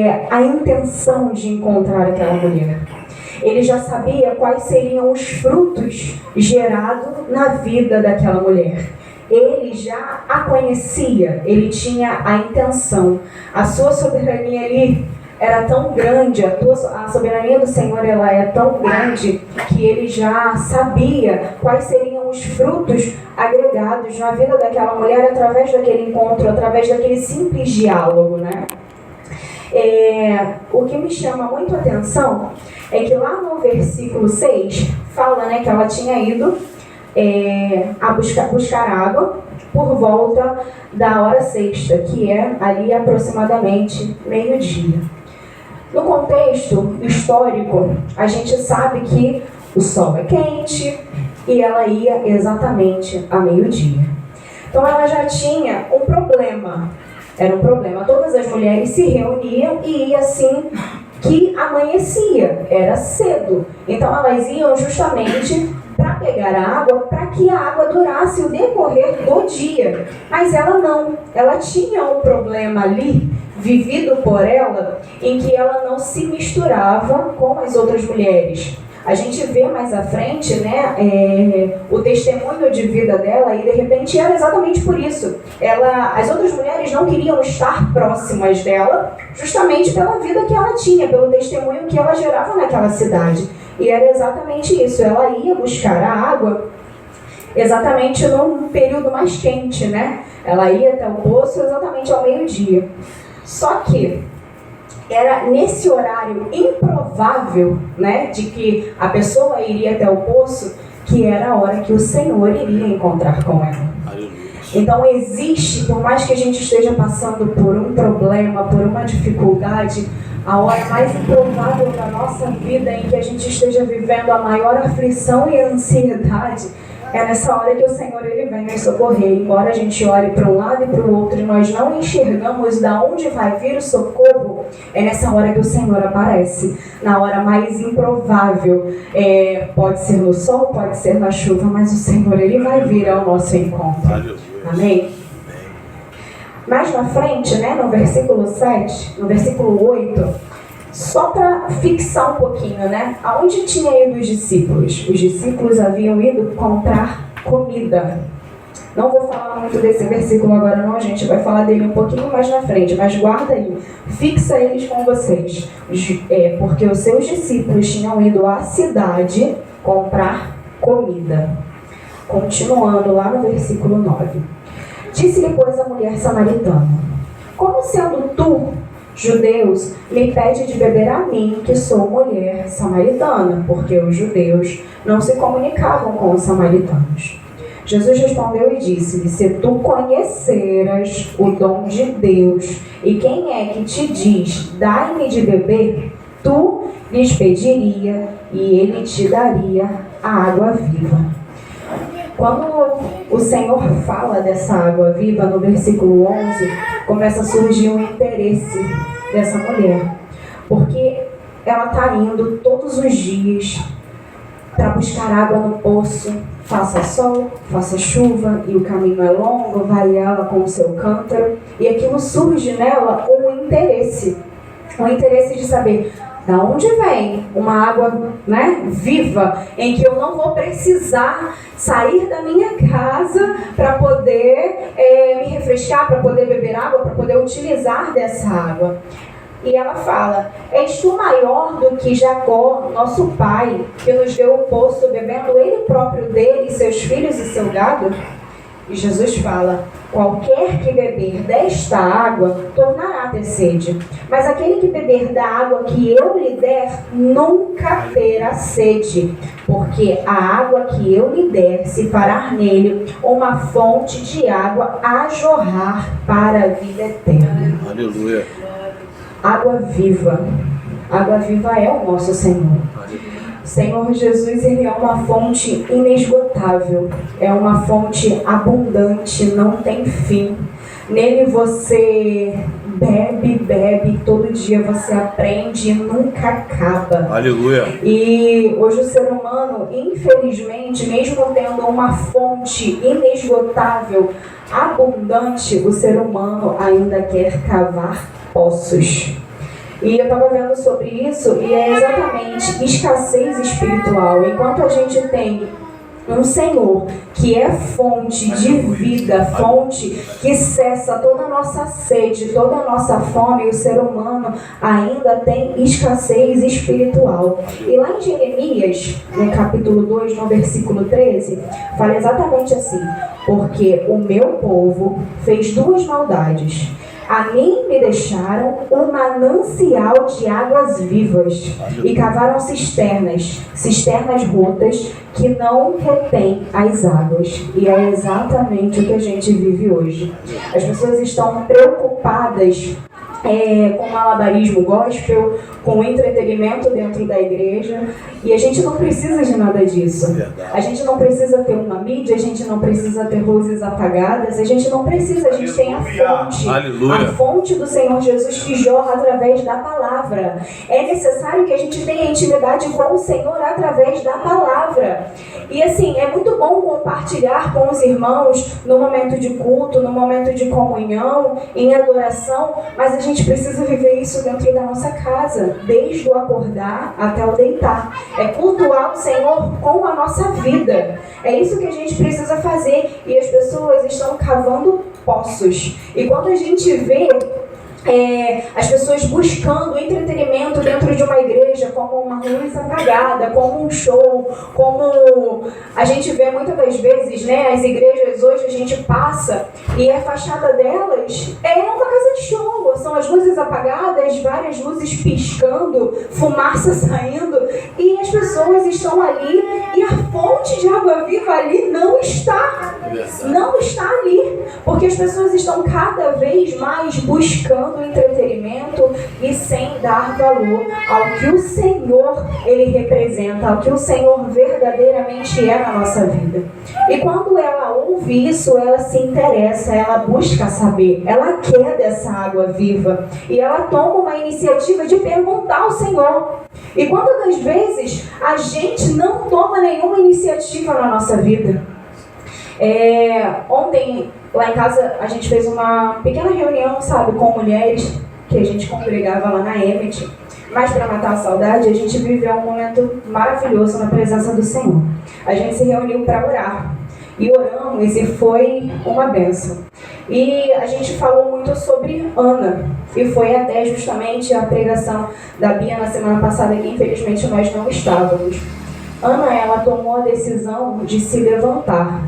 a intenção de encontrar aquela mulher. Ele já sabia quais seriam os frutos gerados na vida daquela mulher. Ele já a conhecia, ele tinha a intenção. A sua soberania ali era tão grande, a soberania do Senhor ela é tão grande que ele já sabia quais seriam os frutos agregados na vida daquela mulher através daquele encontro, através daquele simples diálogo, né? O que me chama muito a atenção é que lá no versículo 6 fala, né, que ela tinha ido a buscar água por volta da hora sexta, que é ali aproximadamente meio-dia. No contexto histórico, a gente sabe que o sol é quente e ela ia exatamente a meio-dia. Então ela já tinha um problema. Era um problema. Todas as mulheres se reuniam e ia assim que amanhecia. Era cedo. Então elas iam justamente para pegar a água, para que a água durasse o decorrer do dia. Mas ela não. Ela tinha um problema ali, vivido por ela, em que ela não se misturava com as outras mulheres. A gente vê mais à frente, né, o testemunho de vida dela, e de repente era exatamente por isso. As outras mulheres não queriam estar próximas dela, justamente pela vida que ela tinha, pelo testemunho que ela gerava naquela cidade. E era exatamente isso, ela ia buscar a água exatamente no período mais quente, né? Ela ia até o poço exatamente ao meio-dia. Só que era nesse horário improvável, né, de que a pessoa iria até o poço, que era a hora que o Senhor iria encontrar com ela. Então existe, por mais que a gente esteja passando por um problema, por uma dificuldade, a hora mais improvável da nossa vida em que a gente esteja vivendo a maior aflição e ansiedade, é nessa hora que o Senhor ele vem nos socorrer. Embora a gente olhe para um lado e para o outro e nós não enxergamos de onde vai vir o socorro, é nessa hora que o Senhor aparece. Na hora mais improvável. Pode ser no sol, pode ser na chuva, mas o Senhor ele vai vir ao nosso encontro. Amém? Mais na frente, né, no versículo 7, no versículo 8, só para fixar um pouquinho, né? Aonde tinha ido os discípulos? Os discípulos haviam ido comprar comida. Não vou falar muito desse versículo agora não, a gente vai falar dele um pouquinho mais na frente, mas guarda aí, fixa eles com vocês. Porque os seus discípulos tinham ido à cidade comprar comida. Continuando lá no versículo 9. Disse-lhe, pois, a mulher samaritana: como sendo tu, judeus, me pede de beber a mim, que sou mulher samaritana? Porque os judeus não se comunicavam com os samaritanos. Jesus respondeu e disse-lhe: se tu conheceras o dom de Deus, e quem é que te diz, dai-me de beber, tu lhes pediria, e ele te daria a água viva. Quando o Senhor fala dessa água viva, no versículo 11, começa a surgir um interesse dessa mulher. Porque ela está indo todos os dias para buscar água no poço, faça sol, faça chuva, e o caminho é longo, vai ela com o seu cântaro, e aquilo surge nela um interesse de saber da onde vem uma água, né, viva, em que eu não vou precisar sair da minha casa para poder me refrescar, para poder beber água, para poder utilizar dessa água. E ela fala: és tu maior do que Jacó, nosso pai, que nos deu o poço, bebendo ele próprio dele, seus filhos e seu gado? E Jesus fala: qualquer que beber desta água tornará a ter sede, mas aquele que beber da água que eu lhe der nunca terá sede, porque a água que eu lhe der se fará nele uma fonte de água a jorrar para a vida eterna. Aleluia. Água viva. Água viva é o nosso Senhor. Senhor Jesus, ele é uma fonte inesgotável, é uma fonte abundante, não tem fim. Nele você bebe, todo dia você aprende e nunca acaba. Aleluia. E hoje o ser humano, infelizmente, mesmo tendo uma fonte inesgotável, abundante, o ser humano ainda quer cavar poços. E eu estava vendo sobre isso e é exatamente escassez espiritual. Enquanto a gente tem um Senhor que é fonte de vida, fonte que cessa toda a nossa sede, toda a nossa fome, o ser humano ainda tem escassez espiritual. E lá em Jeremias, no capítulo 2, no versículo 13, fala exatamente assim: porque o meu povo fez duas maldades. A mim me deixaram um manancial de águas vivas e cavaram cisternas rotas que não retêm as águas. E é exatamente o que a gente vive hoje. As pessoas estão preocupadas com malabarismo gospel, com entretenimento dentro da igreja, e a gente não precisa de nada disso. A gente não precisa ter uma mídia, a gente não precisa ter luzes apagadas, a gente não precisa, a gente tem a fonte. A fonte do Senhor Jesus que jorra através da palavra. É necessário que a gente tenha intimidade com o Senhor através da palavra. E assim, é muito bom compartilhar com os irmãos no momento de culto, no momento de comunhão, em adoração, mas a gente precisa viver isso dentro da nossa casa, desde o acordar até o deitar. É cultuar o Senhor com a nossa vida. É isso que a gente precisa fazer. E as pessoas estão cavando poços. E quando a gente vê as pessoas buscando entretenimento dentro de uma igreja, como uma luz apagada, como um show, como a gente vê muitas das vezes, né, as igrejas hoje a gente passa e a fachada delas é uma casa de show, são as luzes apagadas, várias luzes piscando, fumaça saindo, e as pessoas estão ali e a fonte de água viva ali não está ali, porque as pessoas estão cada vez mais buscando entretenimento e sem dar valor ao que o Senhor ele representa, ao que o Senhor verdadeiramente é na nossa vida. E quando ela ouve isso, ela se interessa, ela busca saber, ela quer dessa água viva e ela toma uma iniciativa de perguntar ao Senhor. E quantas das vezes a gente não toma nenhuma iniciativa na nossa vida? Ontem, lá em casa, a gente fez uma pequena reunião, sabe, com mulheres, que a gente congregava lá na Emmet. Mas para matar a saudade, a gente viveu um momento maravilhoso na presença do Senhor. A gente se reuniu para orar. E oramos e foi uma bênção. E a gente falou muito sobre Ana. E foi até justamente a pregação da Bia na semana passada, que infelizmente nós não estávamos. Ana, ela tomou a decisão de se levantar.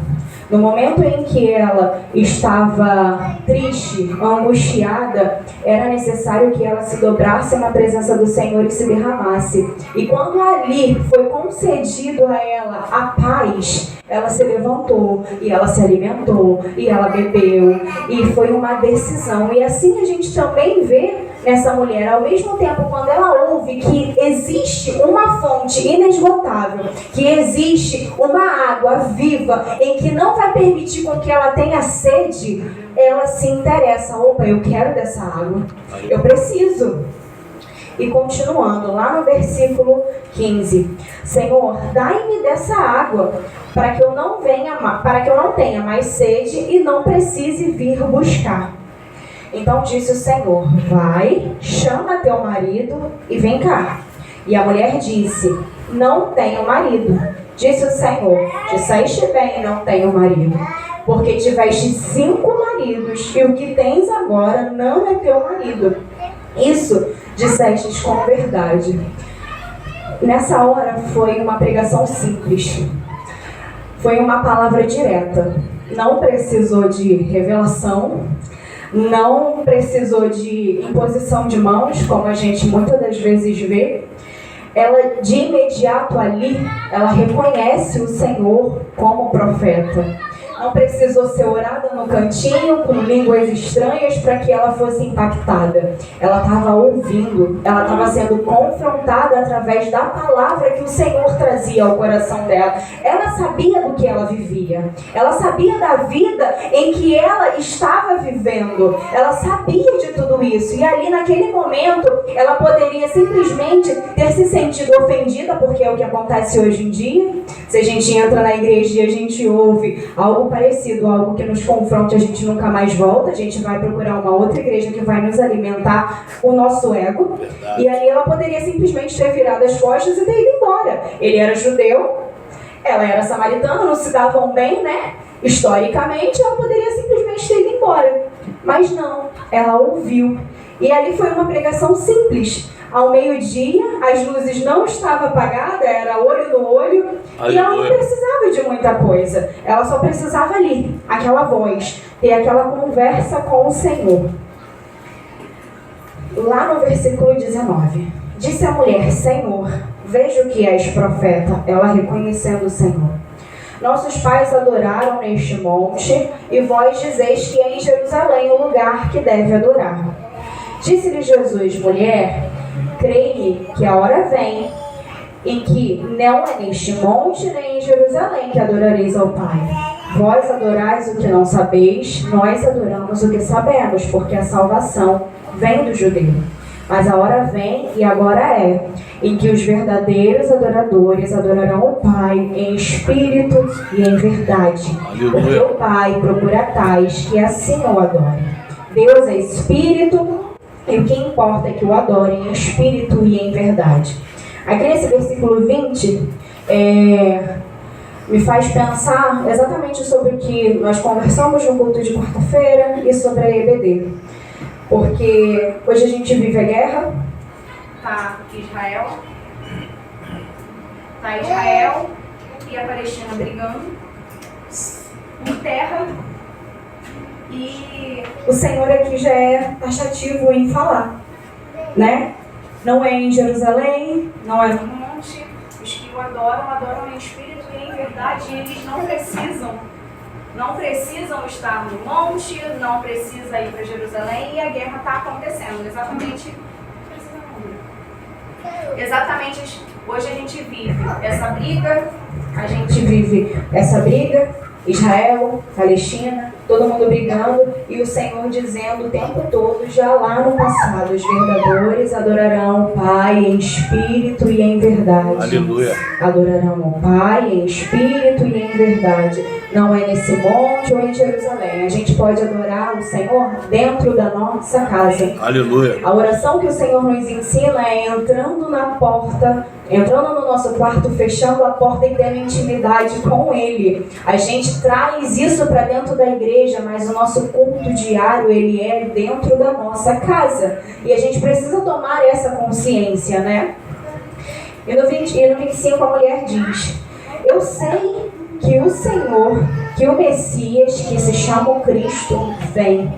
No momento em que ela estava triste, angustiada, era necessário que ela se dobrasse na presença do Senhor e se derramasse. E quando ali foi concedido a ela a paz, ela se levantou, e ela se alimentou, e ela bebeu, e foi uma decisão. E assim a gente também vê nessa mulher, ao mesmo tempo, quando ela ouve que existe uma fonte inesgotável, que existe uma água viva, em que não vai permitir com que ela tenha sede, ela se interessa. Opa, eu quero dessa água, eu preciso. E continuando, lá no versículo 15, Senhor, dai-me dessa água, para que eu não tenha mais sede e não precise vir buscar. Então disse o Senhor, vai, chama teu marido e vem cá. E a mulher disse, não tenho marido. Disse o Senhor, disseste bem, não tenho marido, porque tiveste 5 maridos, e o que tens agora não é teu marido. Isso dissestes com verdade. Nessa hora foi uma pregação simples. Foi uma palavra direta. Não precisou de revelação, não precisou de imposição de mãos, como a gente muitas das vezes vê. Ela, de imediato ali, ela reconhece o Senhor como profeta. Não precisou ser orada no cantinho, com línguas estranhas, para que ela fosse impactada. Ela estava ouvindo, ela estava sendo confrontada através da palavra que o Senhor trazia ao coração dela. Ela sabia do que ela vivia. Ela sabia da vida em que ela estava vivendo. Ela sabia de tudo isso. E ali, naquele momento, ela poderia simplesmente ter se sentido ofendida, porque é o que acontece hoje em dia. Se a gente entra na igreja e a gente ouve algo algo parecido, algo que nos confronte, a gente nunca mais volta, a gente vai procurar uma outra igreja que vai nos alimentar o nosso ego. Verdade. E ali ela poderia simplesmente ter virado as costas e ter ido embora. Ele era judeu, ela era samaritana, não se davam bem, né? Historicamente, ela poderia simplesmente ter ido embora. Mas não, ela ouviu. E ali foi uma pregação simples. Ao meio-dia, as luzes não estavam apagadas, era olho no olho. Aleluia. E ela não precisava de muita coisa. Ela só precisava ali, aquela voz, ter aquela conversa com o Senhor. Lá no versículo 19, disse a mulher: Senhor, vejo que és profeta. Ela reconhecendo o Senhor. Nossos pais adoraram neste monte, e vós dizeis que é em Jerusalém o lugar que deve adorar. Disse-lhe Jesus: mulher, creia que a hora vem em que não é neste monte nem em Jerusalém que adorareis ao Pai. Vós adorais o que não sabeis, nós adoramos o que sabemos, porque a salvação vem do judeu. Mas a hora vem, e agora é, em que os verdadeiros adoradores adorarão o Pai em espírito e em verdade. Porque o Pai procura tais que assim o adorem. Deus é espírito, e o que importa é que o adorem em espírito e em verdade. Aqui nesse versículo 20, me faz pensar exatamente sobre o que nós conversamos no culto de quarta-feira e sobre a EBD. Porque hoje a gente vive a guerra, tá Israel e a Palestina brigando por terra, e o Senhor aqui já é taxativo em falar, né? Não é em Jerusalém, não é no monte, os que o adoram em espírito e em verdade, e eles não precisam estar no monte, não precisa ir para Jerusalém, e a guerra está acontecendo. Exatamente, hoje a gente vive essa briga, Israel, Palestina, todo mundo brigando, e o Senhor dizendo o tempo todo, já lá no passado: os verdadeiros adorarão o Pai em espírito e em verdade. Aleluia. Adorarão o Pai em espírito e em verdade. Não é nesse monte ou em Jerusalém. A gente pode adorar o Senhor dentro da nossa casa. Aleluia. A oração que o Senhor nos ensina é entrando na porta, entrando no nosso quarto, fechando a porta e tendo intimidade com Ele. A gente traz isso para dentro da igreja, mas o nosso culto diário, ele é dentro da nossa casa. E a gente precisa tomar essa consciência, né? E no 25 a mulher diz: eu sei que o Senhor, que o Messias, que se chama o Cristo, vem.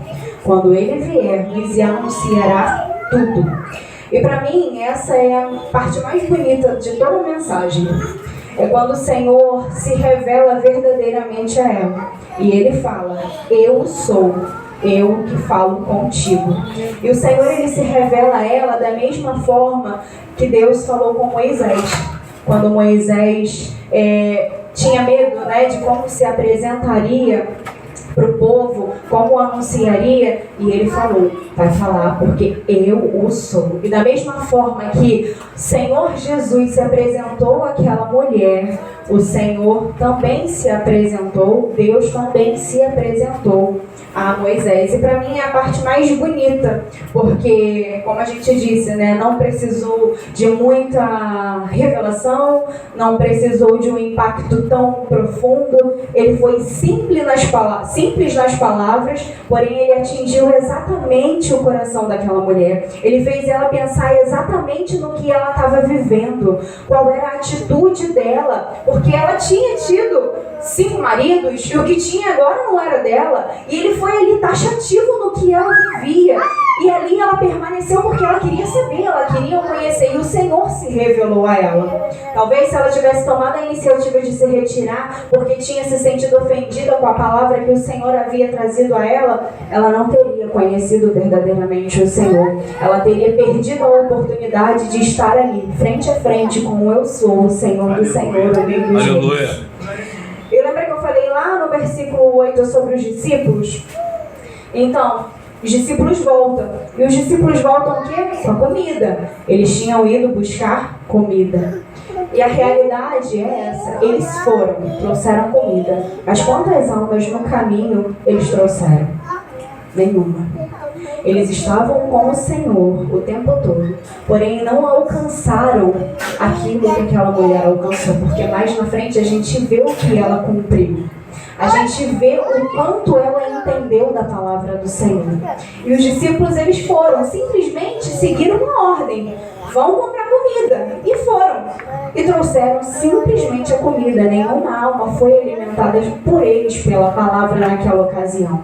Quando Ele vier, nos anunciará tudo. E para mim, essa é a parte mais bonita de toda a mensagem. É quando o Senhor se revela verdadeiramente a ela. E Ele fala: eu sou, eu que falo contigo. E o Senhor, Ele se revela a ela da mesma forma que Deus falou com Moisés. Quando Moisés tinha medo, né, de como se apresentaria para o povo, como anunciaria, e ele falou: vai falar, porque eu o sou. E da mesma forma que o Senhor Jesus se apresentou àquela mulher, o Senhor também se apresentou, Deus também se apresentou a Moisés. E para mim é a parte mais bonita, porque, como a gente disse, né, não precisou de muita revelação, não precisou de um impacto tão profundo. Ele foi simples nas palavras, porém ele atingiu exatamente o coração daquela mulher. Ele fez ela pensar exatamente no que ela estava vivendo, qual era a atitude dela, porque ela tinha tido 5 maridos e o que tinha agora não era dela, e ele foi ali taxativo no que ela vivia, e ali ela permaneceu porque ela queria saber, ela queria o conhecer, e o Senhor se revelou a ela. Talvez se ela tivesse tomado a iniciativa de se retirar porque tinha se sentido ofendida com a palavra que o Senhor havia trazido a ela, ela não teria conhecido verdadeiramente o Senhor. Ela teria perdido a oportunidade de estar ali, frente a frente, com eu sou, o Senhor do Senhor, o meu Deus. Aleluia. Eu lembro que eu falei lá no versículo 8 sobre os discípulos. Então, os discípulos voltam. E os discípulos voltam o quê? Com a comida. Eles tinham ido buscar comida. E a realidade é essa. Eles foram, trouxeram comida. Mas quantas almas no caminho eles trouxeram? Nenhuma. Eles estavam com o Senhor o tempo todo. Porém, não alcançaram aquilo que aquela mulher alcançou. Porque mais na frente a gente vê o que ela cumpriu. A gente vê o quanto ela entendeu da palavra do Senhor. E os discípulos, eles foram, simplesmente seguiram uma ordem. Vão comprar comida. E foram. E trouxeram simplesmente a comida. Nenhuma alma foi alimentada por eles pela palavra naquela ocasião.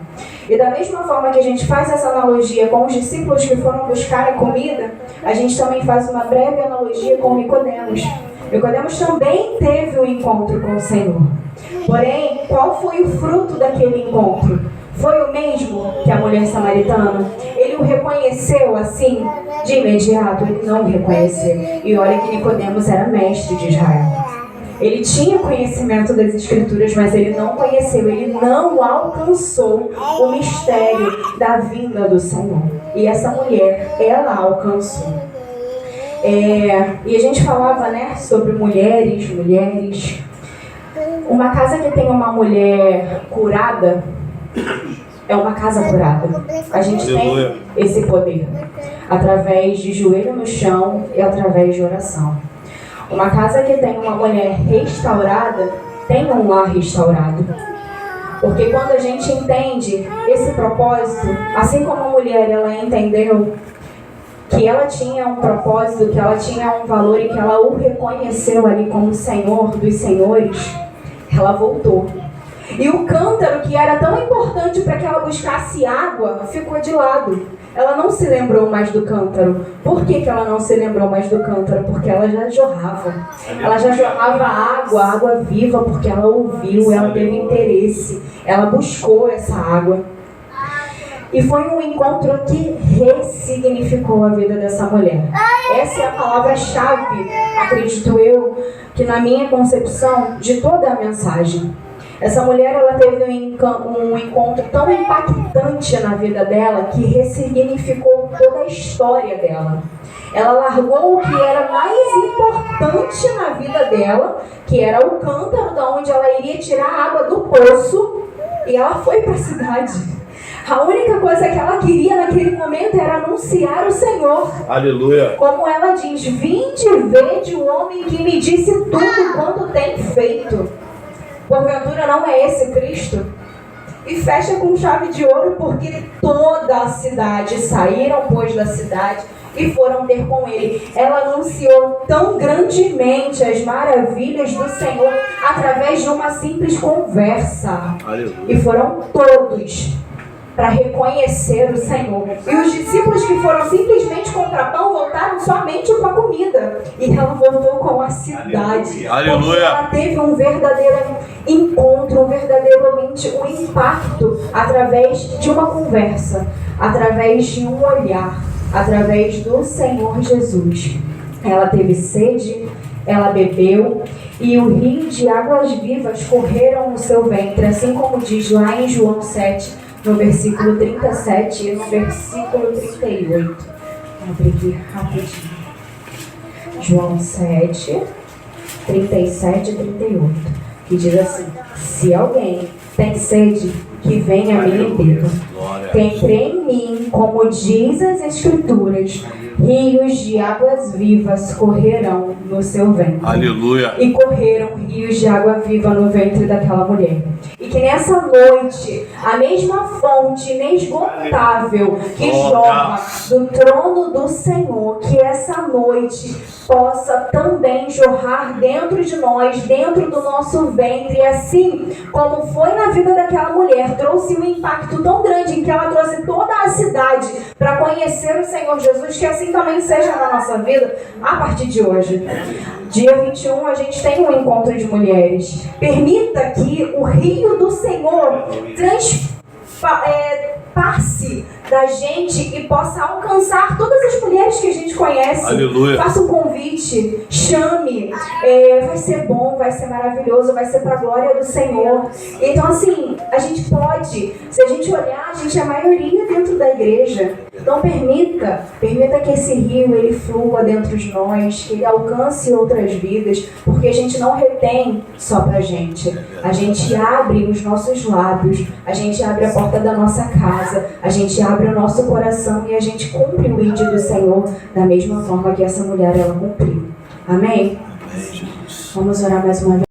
E da mesma forma que a gente faz essa analogia com os discípulos que foram buscar a comida, a gente também faz uma breve analogia com Nicodemos. Nicodemos também teve um encontro com o Senhor. Porém, qual foi o fruto daquele encontro? Foi o mesmo que a mulher samaritana? Ele o reconheceu assim, de imediato? Ele não o reconheceu. E olha que Nicodemos era mestre de Israel. Ele tinha conhecimento das Escrituras, mas ele não conheceu, ele não alcançou o mistério da vinda do Senhor. E essa mulher, ela alcançou. E a gente falava, né, sobre mulheres. Uma casa que tem uma mulher curada é uma casa curada. A gente tem esse poder através de joelho no chão e através de oração. Uma casa que tem uma mulher restaurada tem um lar restaurado. Porque quando a gente entende esse propósito, assim como a mulher ela entendeu que ela tinha um propósito, que ela tinha um valor e que ela o reconheceu ali como Senhor dos Senhores, ela voltou. E o cântaro, que era tão importante para que ela buscasse água, ficou de lado. Ela não se lembrou mais do cântaro. Por que ela não se lembrou mais do cântaro? Porque ela já jorrava. Ela já jorrava água viva, porque ela ouviu, ela teve interesse. Ela buscou essa água. E foi um encontro que ressignificou a vida dessa mulher. Essa é a palavra-chave, acredito eu, que na minha concepção, de toda a mensagem. Essa mulher, ela teve um encontro tão impactante na vida dela que ressignificou toda a história dela. Ela largou o que era mais importante na vida dela, que era o cântaro, de onde ela iria tirar a água do poço, e ela foi para a cidade. A única coisa que ela queria naquele momento era anunciar o Senhor. Aleluia. Como ela diz, vinde vede o homem que me disse tudo quanto tem feito. Porventura não é esse Cristo? E fecha com chave de ouro, porque toda a cidade, saíram pois da cidade e foram ter com ele. Ela anunciou tão grandemente as maravilhas do Senhor através de uma simples conversa. Aleluia. E foram todos para reconhecer o Senhor. E os discípulos que foram simplesmente comprar pão voltaram somente com a comida. E ela voltou com a cidade. Aleluia. Porque ela teve um verdadeiro encontro, verdadeiramente um impacto através de uma conversa, através de um olhar, através do Senhor Jesus. Ela teve sede, ela bebeu, e o rio de águas vivas correram no seu ventre, assim como diz lá em João 7, no versículo 37 e no versículo 38. Vou abrir aqui rapidinho. João 7, 37 e 38. Que diz assim: se alguém tem sede, que venha a mim e beba. Quem crê em mim, como diz as Escrituras, rios de águas vivas correrão no seu ventre. Aleluia. E correram rios de água viva no ventre daquela mulher. E que nessa noite, a mesma fonte inesgotável que jorra do trono do Senhor, que essa noite possa também jorrar dentro de nós, dentro do nosso ventre. E assim como foi na vida daquela mulher, trouxe um impacto tão grande em que ela trouxe toda a cidade para conhecer o Senhor Jesus, que assim também seja na nossa vida a partir de hoje. Dia 21 a gente tem um encontro de mulheres. Permita que o rio do Senhor passe da gente e possa alcançar todas as mulheres que a gente conhece. Aleluia. Faça um convite, chame, vai ser bom, vai ser maravilhoso, vai ser para a glória do Senhor. Então assim, a gente pode, se a gente olhar, a gente é a maioria dentro da igreja. Então permita que esse rio ele flua dentro de nós, que ele alcance outras vidas, porque a gente não retém só pra gente. A gente abre os nossos lábios, a gente abre a porta da nossa casa, a gente abre o nosso coração e a gente cumpre o ídolo do Senhor da mesma forma que essa mulher ela cumpriu. Amém? Amém, Jesus. Vamos orar mais uma vez.